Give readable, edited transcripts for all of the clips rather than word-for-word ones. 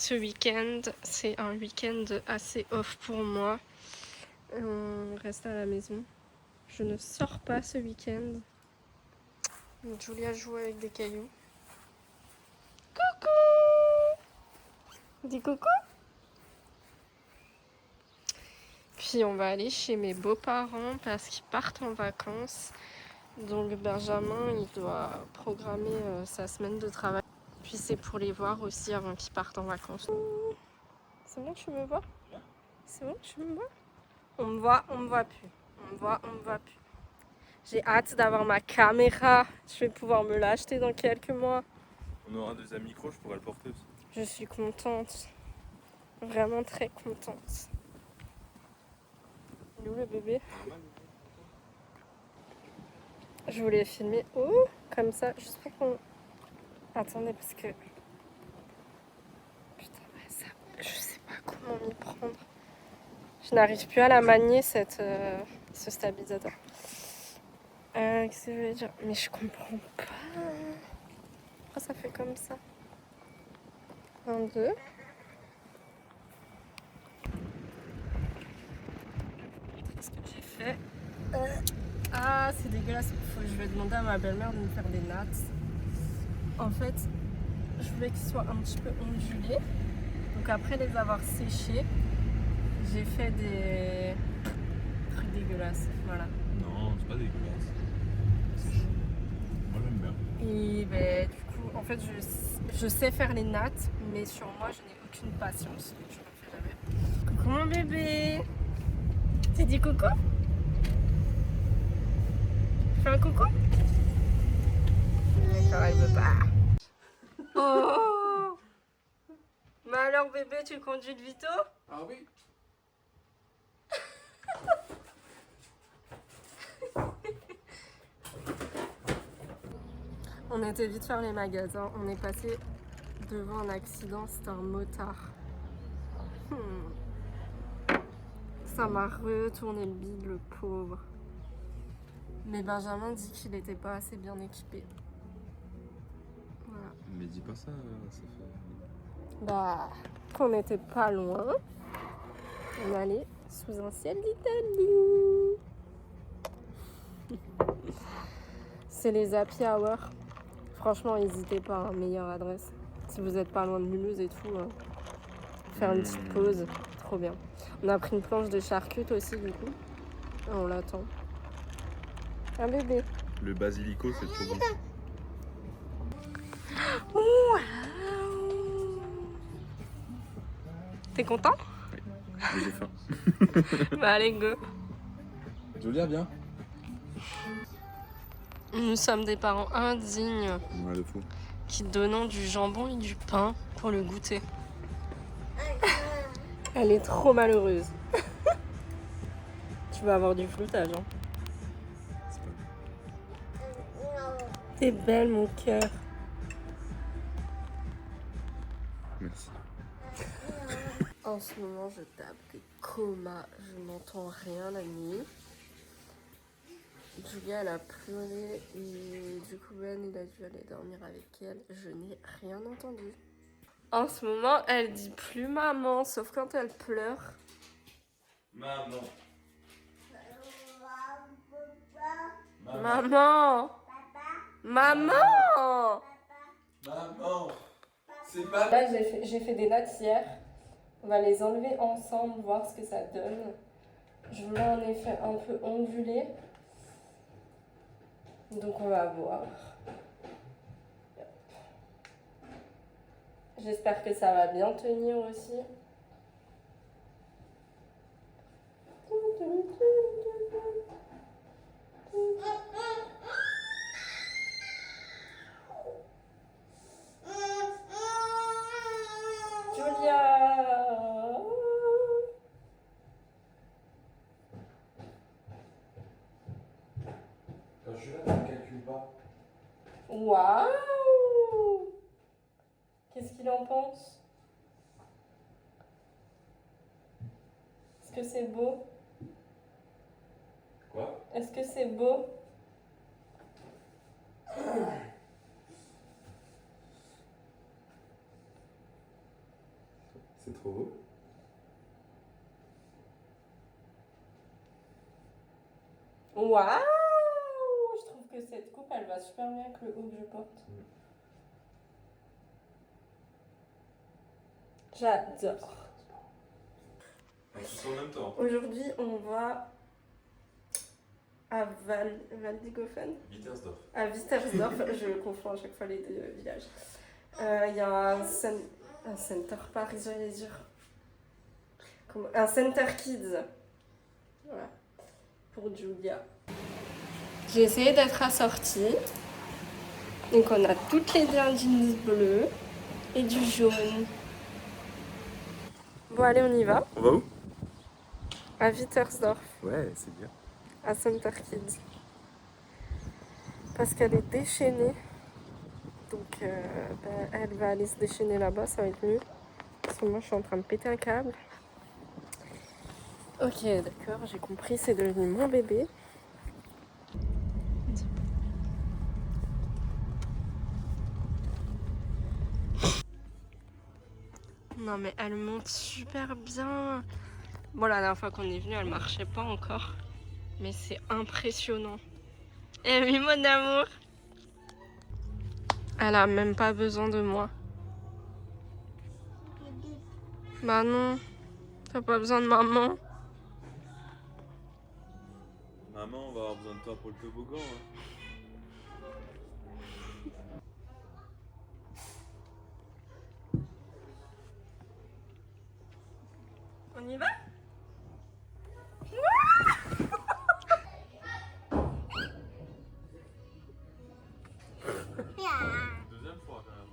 ce week-end, c'est un week-end assez off pour moi. On reste à la maison. Je ne sors pas ce week-end. Julia joue avec des cailloux. Coucou! Dis coucou! Puis on va aller chez mes beaux-parents parce qu'ils partent en vacances. Donc Benjamin, il doit programmer sa semaine de travail. Puis c'est pour les voir aussi avant qu'ils partent en vacances. C'est bon, tu me vois? C'est bon, tu me vois? On me voit plus. On me voit plus. J'ai hâte d'avoir ma caméra. Je vais pouvoir me l'acheter dans quelques mois. On aura un deuxième micro, je pourrais le porter aussi. Je suis contente. Vraiment très contente. Il est où le bébé? Je voulais filmer comme ça, juste pour qu'on... Attendez, parce que... Putain, ça... Je sais pas comment m'y prendre. Je n'arrive plus à la manier, ce stabilisateur. Qu'est-ce que je voulais dire? Mais je comprends pas. Pourquoi ça fait comme ça? 1, 2. Qu'est-ce que j'ai fait? Ah, c'est dégueulasse. Je vais demander à ma belle-mère de me faire des nattes. En fait, je voulais qu'ils soient un petit peu ondulés. Donc après les avoir séchés, j'ai fait des trucs dégueulasses. Voilà. Non, c'est pas dégueulasse. C'est chaud. Moi j'aime bien. Et ben, du coup, en fait, je sais faire les nattes, mais sur moi, je n'ai aucune patience. Donc je ne le fais jamais. Coucou mon bébé! T'as dit coucou? Fais un coucou? D'accord, il veut pas. Oh! Mais alors bébé, tu conduis le Vito? Ah oui. On était vite faire les magasins, on est passé devant un accident, c'était un motard. Ça m'a retourné le bide, le pauvre. Mais Benjamin dit qu'il n'était pas assez bien équipé. Voilà. Mais dis pas ça, ça fait... Bah, qu'on n'était pas loin, on allait sous un ciel d'Italie. C'est les happy hour. Franchement, n'hésitez pas, hein, meilleure adresse. Si vous n'êtes pas loin de Mulhouse et tout, faire une petite pause, trop bien. On a pris une planche de charcutes aussi, du coup. Et on l'attend. Un bébé. Le basilico, c'est trop bon. Waouh! T'es content? Oui, mais j'ai faim. Bah allez, go. Julia, bien. Nous sommes des parents indignes Ouais, de fou. qui donnons du jambon et du pain pour le goûter. Elle est trop malheureuse. Tu vas avoir du floutage, hein. C'est pas... T'es belle, mon cœur. Merci. En ce moment, je tape des comas. Je n'entends rien la nuit. Julia, elle a pleuré et du coup, Ben, il a dû aller dormir avec elle. Je n'ai rien entendu. En ce moment, elle dit plus maman, sauf quand elle pleure. Maman. Maman! Maman! Maman. C'est pas... Là, j'ai fait des nattes hier. On va les enlever ensemble, voir ce que ça donne. Je voulais en effet un peu onduler. Donc on va voir. J'espère que ça va bien tenir aussi. Julia! Quand je suis là, tu ne calcules pas. Waouh! Qu'est-ce qu'il en pense? Est-ce que c'est beau? Quoi? Est-ce que c'est beau? C'est trop beau. Waouh! Je trouve que cette coupe, elle va super bien avec le haut que je porte. J'adore. On se en même temps. Aujourd'hui, on va à Waldigofen. Wittersdorf. À Wittersdorf, je confonds à chaque fois les deux villages. Il y a un center Paris, j'allais dire. Un center kids. Voilà. Pour Julia. J'ai essayé d'être assortie. Donc on a toutes les deux un jeans bleu et du jaune. Bon allez, on y va. On va où? À Wittersdorf, Ouais, c'est bien. à Center Kids. Parce qu'elle est déchaînée. Donc elle va aller se déchaîner là-bas, ça va être mieux. Parce que moi je suis en train de péter un câble. Ok, d'accord, j'ai compris, c'est devenu mon bébé. Non mais elle monte super bien. Bon, la dernière fois qu'on est venu, elle marchait pas encore. Mais c'est impressionnant. Eh oui, mon amour. Elle a même pas besoin de moi. Bah non, t'as pas besoin de maman. Maman, on va avoir besoin de toi pour le toboggan. Hein. On y va? Deuxième fois quand même.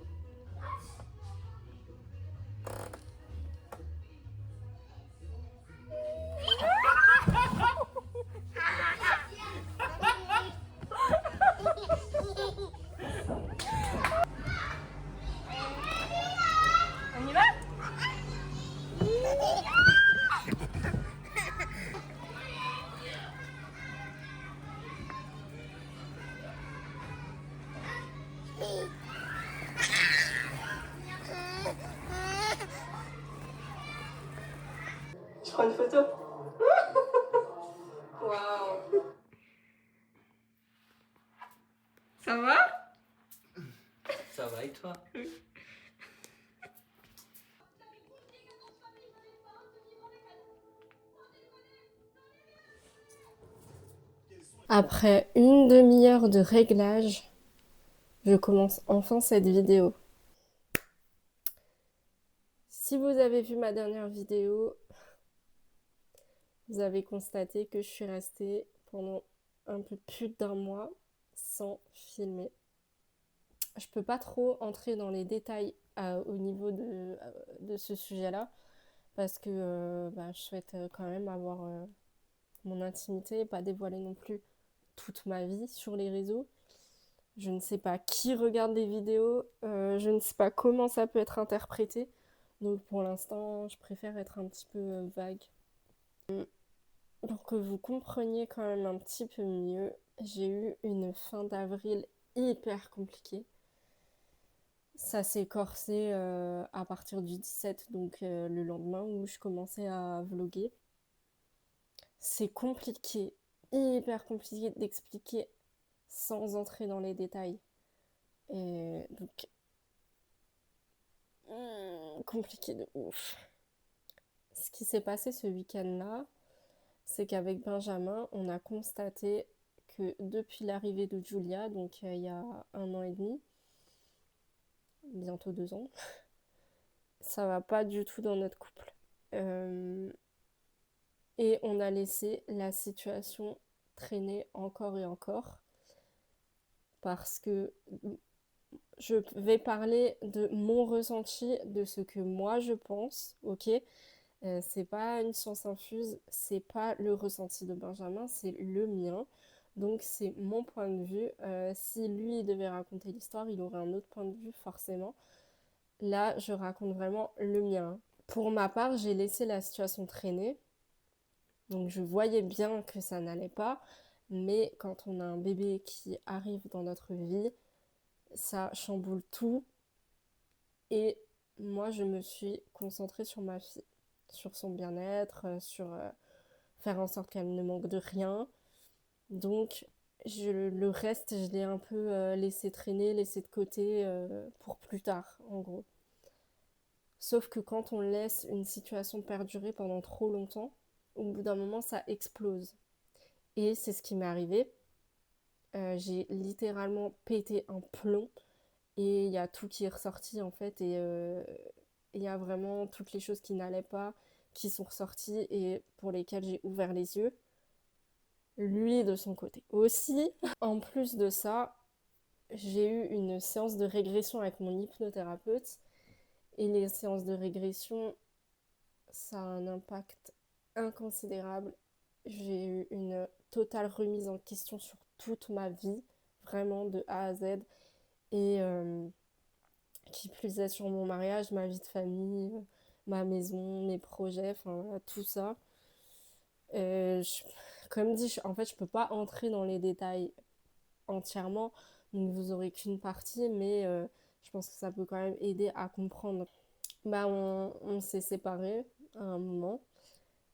On y va? Je prends une photo. Waouh. Ça va? Ça va et toi? Après une demi-heure de réglage, je commence enfin cette vidéo. Si vous avez vu ma dernière vidéo, vous avez constaté que je suis restée pendant un peu plus d'1 mois sans filmer. Je peux pas trop entrer dans les détails au niveau de ce sujet-là parce que je souhaite quand même avoir mon intimité et pas dévoiler non plus toute ma vie sur les réseaux. Je ne sais pas qui regarde les vidéos, je ne sais pas comment ça peut être interprété. Donc pour l'instant, je préfère être un petit peu vague. Pour que vous compreniez quand même un petit peu mieux, j'ai eu une fin d'avril hyper compliquée. Ça s'est corsé à partir du 17, donc le lendemain où je commençais à vlogger. C'est compliqué, hyper compliqué d'expliquer sans entrer dans les détails. Et donc, compliqué de ouf. Ce qui s'est passé ce week-end-là, c'est qu'avec Benjamin, on a constaté que depuis l'arrivée de Julia, donc il y a 1 an et demi, bientôt 2 ans, ça va pas du tout dans notre couple. Et on a laissé la situation traîner encore et encore parce que je vais parler de mon ressenti, de ce que moi je pense, ok? C'est pas une science infuse, c'est pas le ressenti de Benjamin, c'est le mien. Donc c'est mon point de vue. Si lui devait raconter l'histoire, il aurait un autre point de vue forcément. Là, je raconte vraiment le mien. Pour ma part, j'ai laissé la situation traîner. Donc je voyais bien que ça n'allait pas. Mais quand on a un bébé qui arrive dans notre vie, ça chamboule tout. Et moi, je me suis concentrée sur ma fille, sur son bien-être, sur faire en sorte qu'elle ne manque de rien. Donc, le reste, je l'ai un peu laissé traîner, laissé de côté pour plus tard, en gros. Sauf que quand on laisse une situation perdurer pendant trop longtemps, au bout d'un moment, ça explose. Et c'est ce qui m'est arrivé. J'ai littéralement pété un plomb et il y a tout qui est ressorti en fait. Et il y a vraiment toutes les choses qui n'allaient pas qui sont ressorties et pour lesquelles j'ai ouvert les yeux. Lui de son côté aussi. En plus de ça, j'ai eu une séance de régression avec mon hypnothérapeute. Et les séances de régression, ça a un impact inconsidérable. J'ai eu une totale remise en question sur toute ma vie, vraiment de A à Z. Et qui plus est sur mon mariage, ma vie de famille, ma maison, mes projets, enfin voilà, tout ça. Je, comme dit, en fait, je peux pas entrer dans les détails entièrement, donc vous aurez qu'une partie, mais je pense que ça peut quand même aider à comprendre. Bah, on s'est séparés à un moment.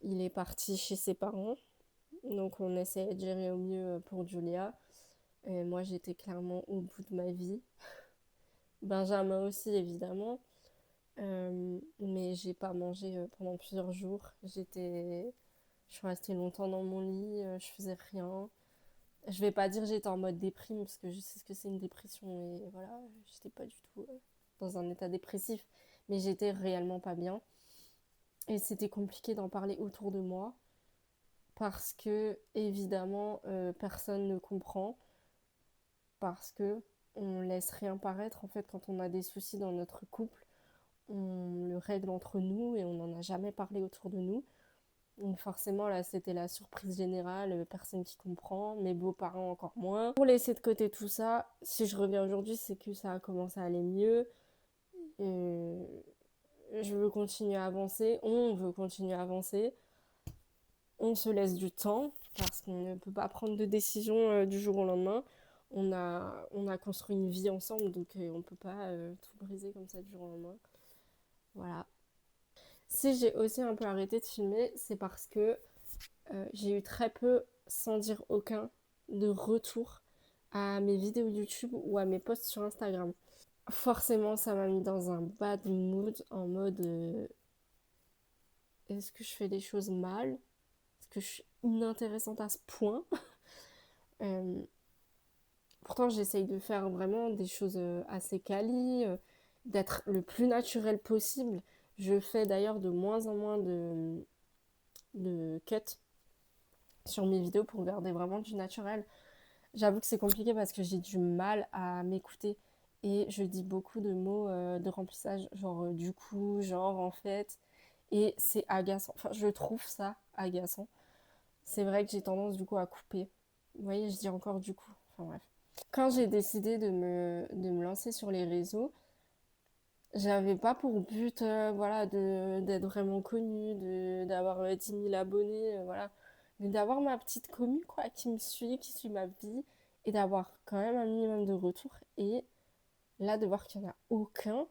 Il est parti chez ses parents, donc on essayait de gérer au mieux pour Julia. Et moi, j'étais clairement au bout de ma vie. Benjamin aussi, évidemment. Mais j'ai pas mangé pendant plusieurs jours. Je suis restée longtemps dans mon lit, je faisais rien. Je vais pas dire que j'étais en mode déprime, parce que je sais ce que c'est une dépression, et voilà, j'étais pas du tout dans un état dépressif, mais j'étais réellement pas bien. Et c'était compliqué d'en parler autour de moi, parce que, évidemment, personne ne comprend, parce que on laisse rien paraître, en fait, quand on a des soucis dans notre couple, on le règle entre nous, et on n'en a jamais parlé autour de nous. Donc forcément, là, c'était la surprise générale, personne qui comprend, mes beaux-parents encore moins. Pour laisser de côté tout ça, si je reviens aujourd'hui, c'est que ça a commencé à aller mieux. Je veux continuer à avancer, on veut continuer à avancer. On se laisse du temps, parce qu'on ne peut pas prendre de décision du jour au lendemain. On a construit une vie ensemble, donc on ne peut pas tout briser comme ça du jour au lendemain. Voilà. Si j'ai aussi un peu arrêté de filmer, c'est parce que j'ai eu très peu, sans dire aucun, de retour à mes vidéos YouTube ou à mes posts sur Instagram. Forcément, ça m'a mis dans un bad mood, en mode est-ce que je fais des choses mal? Est-ce que je suis inintéressante à ce point? euh, Pourtant, j'essaye de faire vraiment des choses assez quali, d'être le plus naturel possible. Je fais d'ailleurs de moins en moins de cuts sur mes vidéos pour garder vraiment du naturel. J'avoue que c'est compliqué parce que j'ai du mal à m'écouter et je dis beaucoup de mots de remplissage, genre du coup, genre en fait, et c'est agaçant. Enfin, je trouve ça agaçant. C'est vrai que j'ai tendance du coup à couper. Vous voyez, je dis encore du coup. Enfin bref. Quand j'ai décidé de me lancer sur les réseaux, j'avais pas pour but voilà, d'être vraiment connue, d'avoir 10 000 abonnés, voilà. Mais d'avoir ma petite commu, quoi, qui me suit, qui suit ma vie, et d'avoir quand même un minimum de retour. Et là, de voir qu'il n'y en a aucun,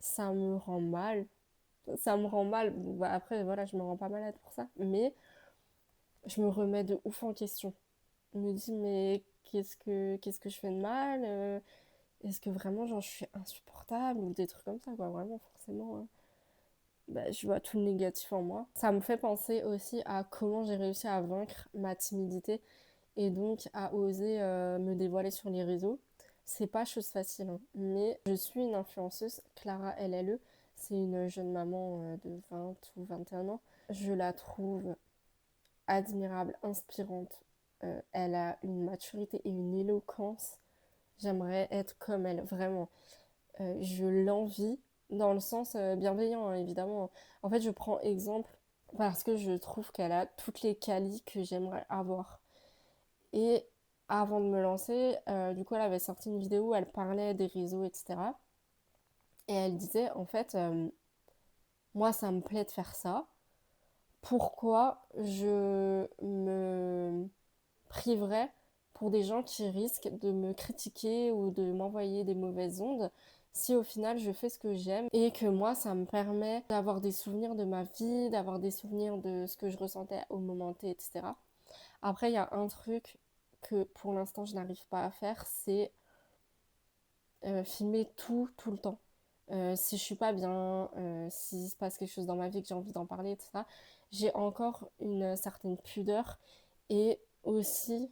ça me rend mal. Ça me rend mal. Bon, bah, après, voilà, je me rends pas malade pour ça. Mais je me remets de ouf en question. Je me dis, mais qu'est-ce que je fais de mal est-ce que vraiment, genre, je suis insupportable ou des trucs comme ça, quoi. Vraiment, forcément, bah, je vois tout le négatif en moi. Ça me fait penser aussi à comment j'ai réussi à vaincre ma timidité et donc à oser me dévoiler sur les réseaux. C'est pas chose facile, hein, mais je suis une influenceuse, Clara LLE. C'est une jeune maman de 20 ou 21 ans. Je la trouve admirable, inspirante. Elle a une maturité et une éloquence. J'aimerais être comme elle, vraiment. Je l'envie dans le sens bienveillant, hein, évidemment. En fait, je prends exemple parce que je trouve qu'elle a toutes les qualités que j'aimerais avoir. Et avant de me lancer, du coup, elle avait sorti une vidéo où elle parlait des réseaux, etc. Et elle disait, en fait, moi, ça me plaît de faire ça. Pourquoi je me priverais pour des gens qui risquent de me critiquer ou de m'envoyer des mauvaises ondes si au final je fais ce que j'aime et que moi ça me permet d'avoir des souvenirs de ma vie, d'avoir des souvenirs de ce que je ressentais au moment T, etc. Après, il y a un truc que pour l'instant je n'arrive pas à faire, c'est filmer tout le temps. Si je suis pas bien, s'il se passe quelque chose dans ma vie que j'ai envie d'en parler, etc. J'ai encore une certaine pudeur. Et aussi,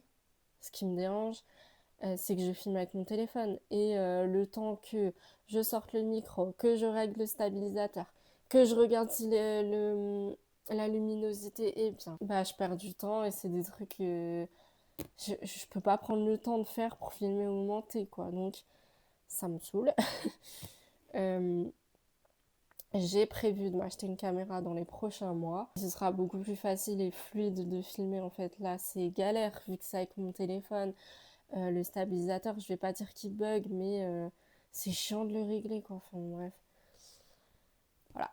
ce qui me dérange, c'est que je filme avec mon téléphone. Et le temps que je sorte le micro, que je règle le stabilisateur, que je regarde si la luminosité est bien, bah je perds du temps et c'est des trucs que je peux pas prendre le temps de faire pour filmer au moment T, quoi. Donc, ça me saoule. Euh, j'ai prévu de m'acheter une caméra dans les prochains mois. Ce sera beaucoup plus facile et fluide de filmer. En fait, là, c'est galère vu que c'est avec mon téléphone. Le stabilisateur, je vais pas dire qu'il bug, mais c'est chiant de le régler, quoi. Enfin, bref. Voilà.